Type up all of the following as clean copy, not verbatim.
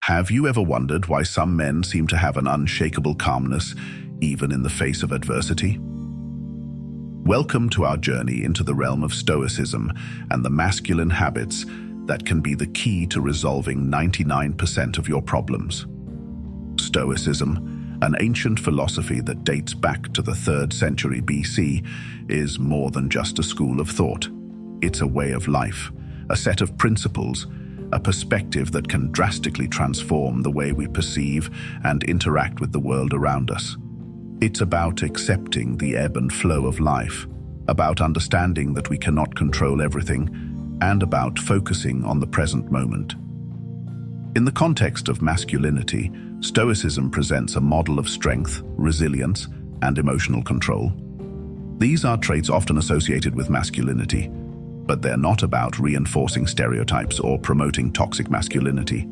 Have you ever wondered why some men seem to have an unshakable calmness, even in the face of adversity? Welcome to our journey into the realm of Stoicism and the masculine habits that can be the key to resolving 99% of your problems. Stoicism, an ancient philosophy that dates back to the 3rd century BC, is more than just a school of thought. It's a way of life, a set of principles, a perspective that can drastically transform the way we perceive and interact with the world around us. It's about accepting the ebb and flow of life, about understanding that we cannot control everything, and about focusing on the present moment. In the context of masculinity, Stoicism presents a model of strength, resilience, and emotional control. These are traits often associated with masculinity, but they're not about reinforcing stereotypes or promoting toxic masculinity.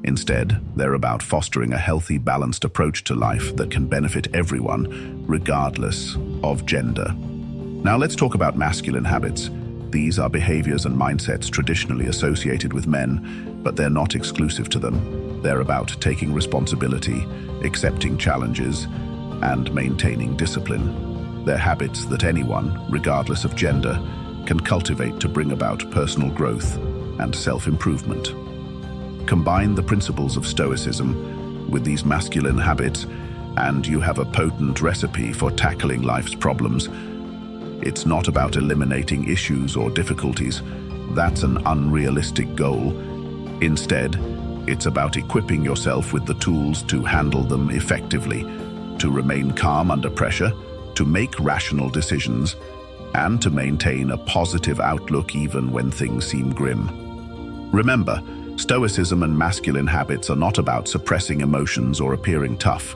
Instead, they're about fostering a healthy, balanced approach to life that can benefit everyone, regardless of gender. Now let's talk about masculine habits. These are behaviors and mindsets traditionally associated with men, but they're not exclusive to them. They're about taking responsibility, accepting challenges, and maintaining discipline. They're habits that anyone, regardless of gender, can cultivate to bring about personal growth and self-improvement. Combine the principles of Stoicism with these masculine habits, and you have a potent recipe for tackling life's problems. It's not about eliminating issues or difficulties. That's an unrealistic goal. Instead, it's about equipping yourself with the tools to handle them effectively, to remain calm under pressure, to make rational decisions, and to maintain a positive outlook even when things seem grim. Remember, Stoicism and masculine habits are not about suppressing emotions or appearing tough.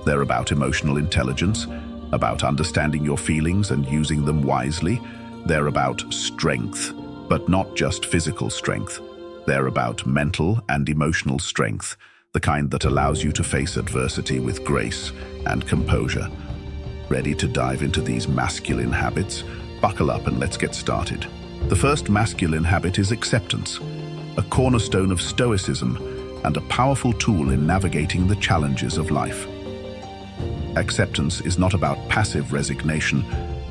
They're about emotional intelligence, about understanding your feelings and using them wisely. They're about strength, but not just physical strength. They're about mental and emotional strength, the kind that allows you to face adversity with grace and composure. Ready to dive into these masculine habits? Buckle up and let's get started. The first masculine habit is acceptance, a cornerstone of Stoicism and a powerful tool in navigating the challenges of life. Acceptance is not about passive resignation,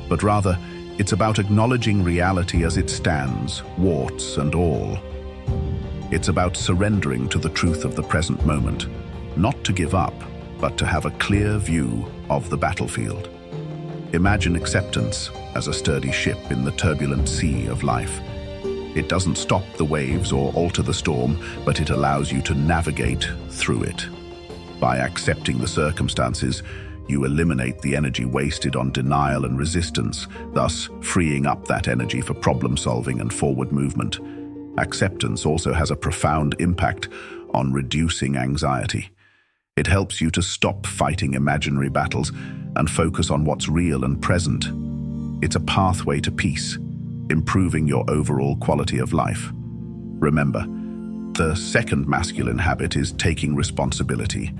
but rather it's about acknowledging reality as it stands, warts and all. It's about surrendering to the truth of the present moment, not to give up, but to have a clear view of the battlefield. Imagine acceptance as a sturdy ship in the turbulent sea of life. It doesn't stop the waves or alter the storm, but it allows you to navigate through it. By accepting the circumstances, you eliminate the energy wasted on denial and resistance, thus freeing up that energy for problem solving and forward movement. Acceptance also has a profound impact on reducing anxiety. It helps you to stop fighting imaginary battles and focus on what's real and present. It's a pathway to peace, improving your overall quality of life. Remember, the second masculine habit is taking responsibility.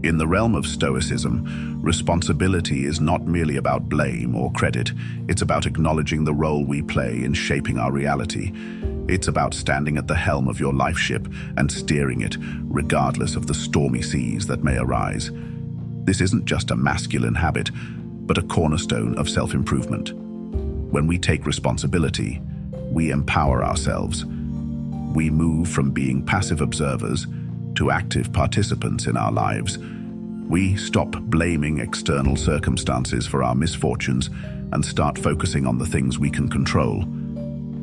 In the realm of Stoicism, responsibility is not merely about blame or credit. It's about acknowledging the role we play in shaping our reality. It's about standing at the helm of your life ship and steering it, regardless of the stormy seas that may arise. This isn't just a masculine habit, but a cornerstone of self-improvement. When we take responsibility, we empower ourselves. We move from being passive observers to active participants in our lives. We stop blaming external circumstances for our misfortunes and start focusing on the things we can control: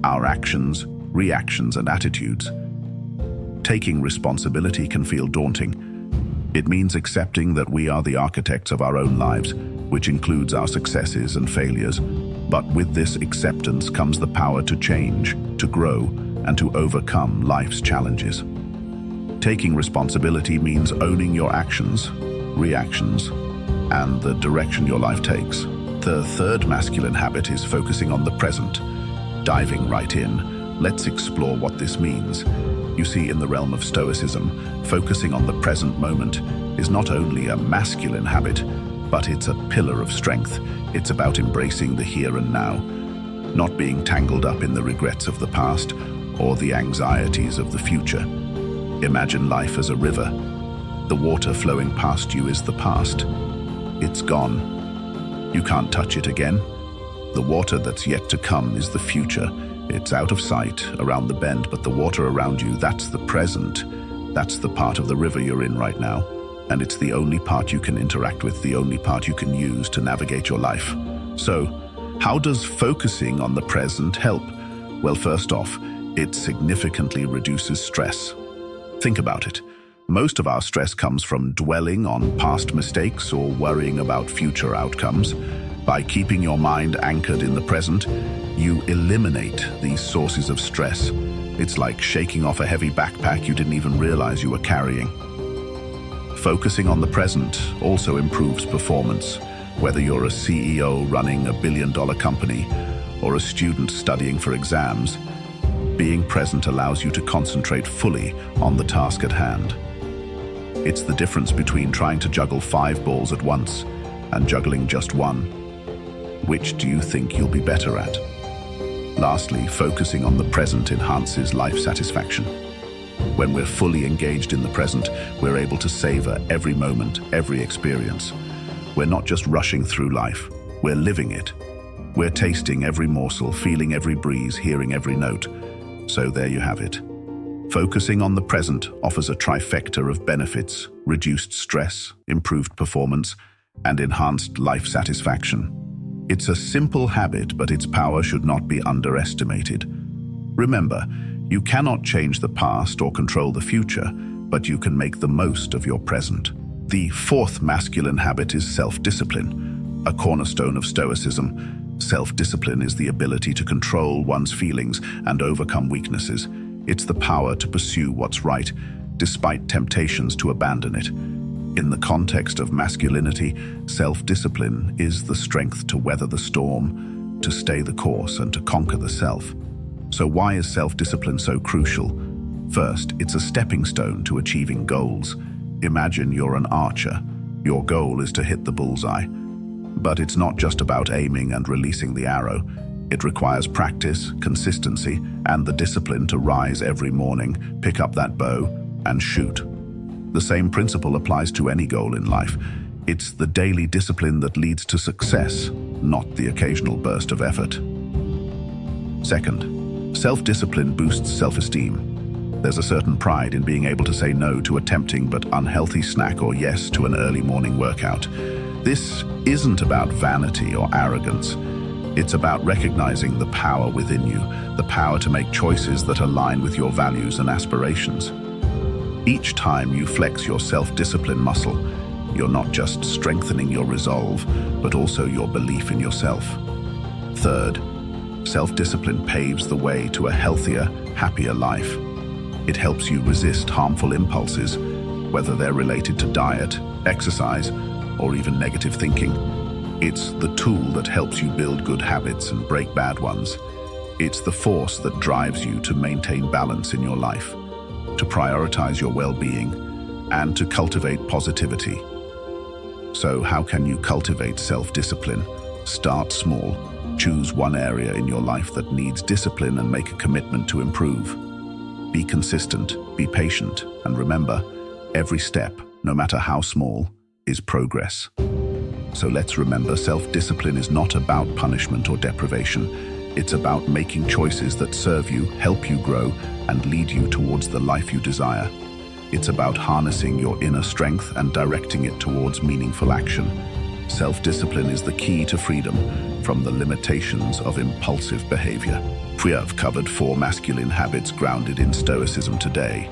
our actions, reactions, and attitudes. Taking responsibility can feel daunting. It means accepting that we are the architects of our own lives, which includes our successes and failures. But with this acceptance comes the power to change, to grow, and to overcome life's challenges. Taking responsibility means owning your actions, reactions, and the direction your life takes. The third masculine habit is focusing on the present. Diving right in, let's explore what this means. You see, in the realm of Stoicism, focusing on the present moment is not only a masculine habit, but it's a pillar of strength. It's about embracing the here and now, not being tangled up in the regrets of the past or the anxieties of the future. Imagine life as a river. The water flowing past you is the past. It's gone. You can't touch it again. The water that's yet to come is the future. It's out of sight, around the bend, but the water around you, that's the present. That's the part of the river you're in right now. And it's the only part you can interact with, the only part you can use to navigate your life. So, how does focusing on the present help? Well, first off, it significantly reduces stress. Think about it. Most of our stress comes from dwelling on past mistakes or worrying about future outcomes. By keeping your mind anchored in the present, you eliminate these sources of stress. It's like shaking off a heavy backpack you didn't even realize you were carrying. Focusing on the present also improves performance. Whether you're a CEO running a billion-dollar company or a student studying for exams, being present allows you to concentrate fully on the task at hand. It's the difference between trying to juggle 5 balls at once and juggling just one. Which do you think you'll be better at? Lastly, focusing on the present enhances life satisfaction. When we're fully engaged in the present, we're able to savor every moment, every experience. We're not just rushing through life, we're living it. We're tasting every morsel, feeling every breeze, hearing every note. So there you have it. Focusing on the present offers a trifecta of benefits: reduced stress, improved performance, and enhanced life satisfaction. It's a simple habit, but its power should not be underestimated. Remember, you cannot change the past or control the future, but you can make the most of your present. The fourth masculine habit is self-discipline, a cornerstone of Stoicism. Self-discipline is the ability to control one's feelings and overcome weaknesses. It's the power to pursue what's right, despite temptations to abandon it. In the context of masculinity, self-discipline is the strength to weather the storm, to stay the course, and to conquer the self. So why is self-discipline so crucial? First, it's a stepping stone to achieving goals. Imagine you're an archer. Your goal is to hit the bullseye. But it's not just about aiming and releasing the arrow. It requires practice, consistency, and the discipline to rise every morning, pick up that bow, and shoot. The same principle applies to any goal in life. It's the daily discipline that leads to success, not the occasional burst of effort. Second, self-discipline boosts self-esteem. There's a certain pride in being able to say no to a tempting but unhealthy snack or yes to an early morning workout. This isn't about vanity or arrogance. It's about recognizing the power within you, the power to make choices that align with your values and aspirations. Each time you flex your self-discipline muscle, you're not just strengthening your resolve, but also your belief in yourself. Third, self-discipline paves the way to a healthier, happier life. It helps you resist harmful impulses, whether they're related to diet, exercise, or even negative thinking. It's the tool that helps you build good habits and break bad ones. It's the force that drives you to maintain balance in your life, to prioritize your well-being, and to cultivate positivity. So how can you cultivate self-discipline? Start small. Choose one area in your life that needs discipline and make a commitment to improve. Be consistent, be patient, and remember, every step, no matter how small, is progress. So let's remember, self-discipline is not about punishment or deprivation. It's about making choices that serve you, help you grow, and lead you towards the life you desire. It's about harnessing your inner strength and directing it towards meaningful action. Self-discipline is the key to freedom from the limitations of impulsive behavior. We have covered 4 masculine habits grounded in Stoicism today.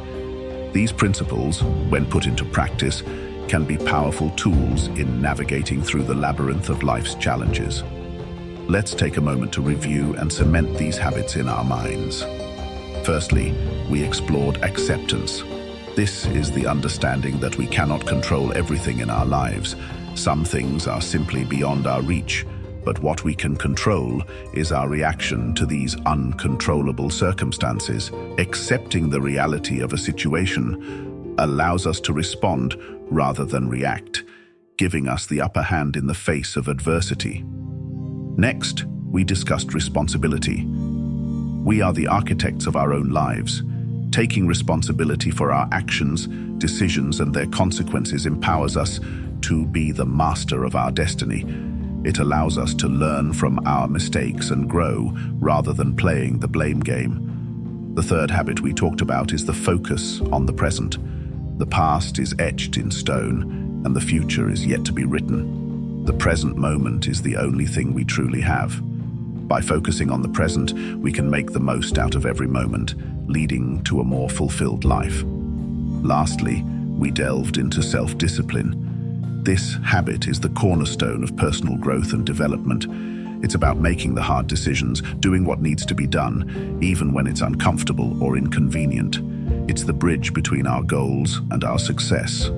These principles, when put into practice, can be powerful tools in navigating through the labyrinth of life's challenges. Let's take a moment to review and cement these habits in our minds. Firstly, we explored acceptance. This is the understanding that we cannot control everything in our lives. Some things are simply beyond our reach, but what we can control is our reaction to these uncontrollable circumstances. Accepting the reality of a situation allows us to respond rather than react, giving us the upper hand in the face of adversity. Next, we discussed responsibility. We are the architects of our own lives. Taking responsibility for our actions, decisions, and their consequences empowers us to be the master of our destiny. It allows us to learn from our mistakes and grow rather than playing the blame game. The third habit we talked about is the focus on the present. The past is etched in stone, and the future is yet to be written. The present moment is the only thing we truly have. By focusing on the present, we can make the most out of every moment, leading to a more fulfilled life. Lastly, we delved into self-discipline. This habit is the cornerstone of personal growth and development. It's about making the hard decisions, doing what needs to be done, even when it's uncomfortable or inconvenient. It's the bridge between our goals and our success.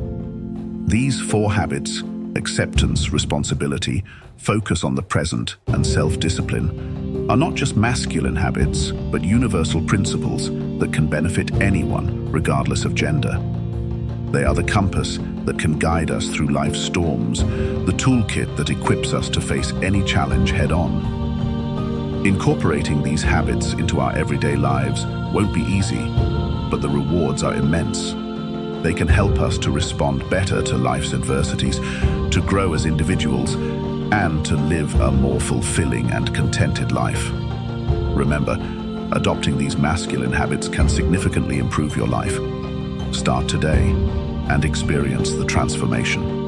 These 4 habits, acceptance, responsibility, focus on the present, and self-discipline, are not just masculine habits, but universal principles that can benefit anyone, regardless of gender. They are the compass that can guide us through life's storms, the toolkit that equips us to face any challenge head-on. Incorporating these habits into our everyday lives won't be easy, but the rewards are immense. They can help us to respond better to life's adversities, to grow as individuals, and to live a more fulfilling and contented life. Remember, adopting these masculine habits can significantly improve your life. Start today and experience the transformation.